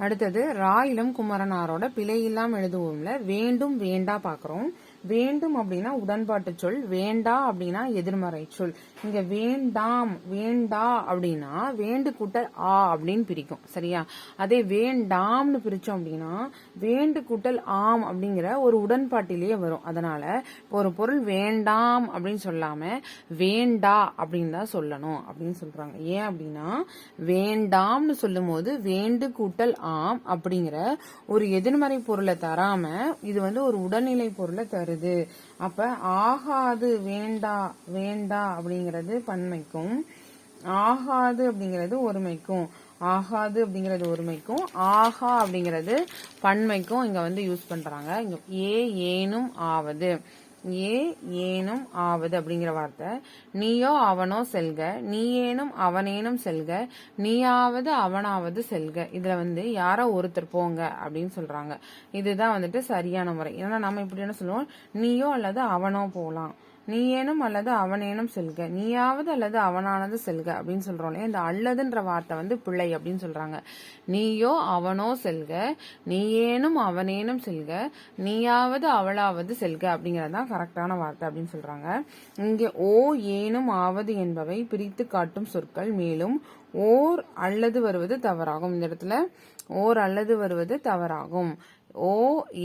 அடுத்தது ராயிலம் குமரனாரோட பிழையில்லாம் எழுதுவோம்ல வேண்டும் வேண்டா பாக்குறோம். வேண்டும் அப்படின்னா உடன்பாட்டு சொல், வேண்டா அப்படின்னா எதிர்மறை சொல். இங்க வேண்டாம் வேண்டா அப்படின்னா வேண்டு கூட்டல் ஆ அப்படின்னு பிரிக்கும். சரியா? அதே வேண்டாம்னு பிரிச்சோம் அப்படின்னா வேண்டு கூட்டல் ஆம் அப்படிங்கிற ஒரு உடன்பாட்டிலேயே வரும். அதனால ஒரு பொருள் வேண்டாம் அப்படின்னு சொல்லாம வேண்டா அப்படின்னு தான் சொல்லணும் அப்படின்னு சொல்றாங்க. ஏன் அப்படின்னா வேண்டாம்னு சொல்லும் போது வேண்டு கூட்டல் ஆம் அப்படிங்கிற ஒரு எதிர்மறை பொருளை தராம இது ஒரு உடல்நிலை பொருளை தருது. அப்ப ஆகாது வேண்டா வேண்டா அப்படிங்கிறது பன்மைக்கும், ஆகாது அப்படிங்கிறது ஒருமைக்கும், ஆகாது அப்படிங்கிறது ஒருமைக்கும், ஆகா அப்படிங்கிறது பன்மைக்கும் இங்க யூஸ் பண்றாங்க. இங்க ஏனும் ஆவது, ஏனும் ஆவது அப்படிங்கிற வார்த்தை நீயோ அவனோ செல்க, நீயேனும் அவனேனும் செல்க, நீயாவது அவனாவது செல்க. இதுல யாரோ ஒருத்தர் போங்க அப்படின்னு சொல்றாங்க. இதுதான் சரியான முறை. ஏன்னா நம்ம இப்படி என்ன சொல்லுவோம், நீயோ அல்லது அவனோ போலாம், நீயேனும் அல்லது அவனேனும் செல்க, நீயாவது அல்லது அவனானது செல்க அப்படின்னு சொல்றோம். இந்த அல்லதுன்ற வார்த்தை பிழை அப்படின்னு சொல்றாங்க. நீயோ அவனோ செல்க, நீயேனும் அவனேனும் செல்க, நீயாவது அவளாவது செல்க அப்படிங்கறதுதான் கரெக்டான வார்த்தை அப்படின்னு சொல்றாங்க. இங்கே ஓ ஏனும் ஆவது என்பவை பிரித்து காட்டும் சொற்கள். மேலும் ஓர் அல்லது வருவது தவறாகும். இந்த இடத்துல ஓர் அல்லது வருவது தவறாகும். ஓ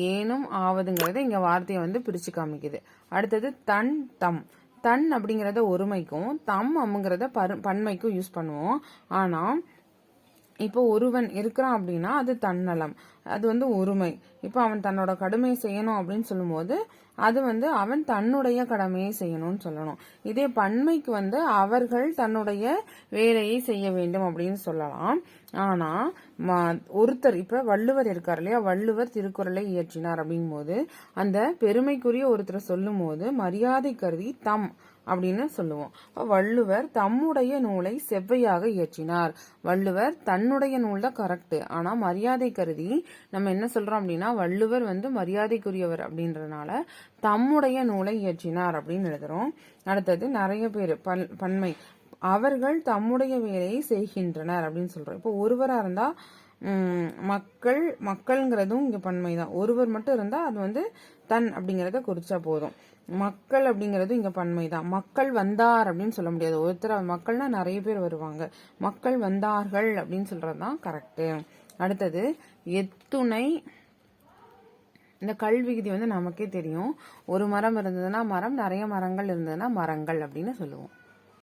ஏனும் ஆவதுங்கிறது இங்க வார்த்தையை பிரிச்சு காமிக்குது. அடுத்தது தன் தம். தன் அப்படிங்கறத ஒருமைக்கும், தம் அப்படிங்கறத பன்மைக்கும் யூஸ் பண்ணுவோம். ஆனா இப்போ ஒருவன் இருக்கிறான் அப்படின்னா அது தன்னலம், அது ஒருமை. இப்போ அவன் தன்னோட கடமையை செய்யணும் அப்படின்னு சொல்லும் போது அது அவன் தன்னுடைய கடமையை செய்யணும்னு சொல்லணும். இதே பன்மைக்கு அவர்கள் தன்னுடைய வேலையை செய்ய வேண்டும் அப்படின்னு சொல்லலாம். ஆனா ஒருத்தர் இப்ப வள்ளுவர் இருக்கார் இல்லையா, வள்ளுவர் திருக்குறளை இயற்றினார் அப்படிங்கும் போது அந்த பெருமைக்குரிய ஒருத்தர் சொல்லும் போது மரியாதை கருதி தம் அப்படின்னு சொல்லுவோம். வள்ளுவர் தம்முடைய நூலை செவ்வையாக இயற்றினார். வள்ளுவர் தன்னுடைய நூல் தான் கரெக்ட். ஆனா மரியாதை கருதி நம்ம என்ன சொல்றோம் அப்படின்னா வள்ளுவர் மரியாதைக்குரியவர் அப்படின்றதுனால தம்முடைய நூலை இயற்றினார் அப்படின்னு எழுதுறோம். அடுத்தது நிறைய பேர் பன்மை, அவர்கள் தம்முடைய வேலையை செய்கின்றனர் அப்படின்னு சொல்றோம். இப்போ ஒருவரா இருந்தா மக்கள், மக்கள்ங்கிறதும் இங்க பன்மைதான். ஒருவர் மட்டும் இருந்தா அது தன் அப்படிங்கறத குறிச்சா போதும். மக்கள் அப்படிங்கிறது இங்க பன்மைதான். மக்கள் வந்தார் அப்படின்னு சொல்ல முடியாது. ஒருத்தர் மக்கள்னா நிறைய பேர் வருவாங்க. மக்கள் வந்தார்கள் அப்படின்னு சொல்றதுதான் கரெக்ட். அடுத்தது எத்துணை. இந்த கல் விகுதி நமக்கே தெரியும். ஒரு மரம் இருந்ததுன்னா மரம், நிறைய மரங்கள் இருந்ததுன்னா மரங்கள் அப்படின்னு சொல்லுவோம்.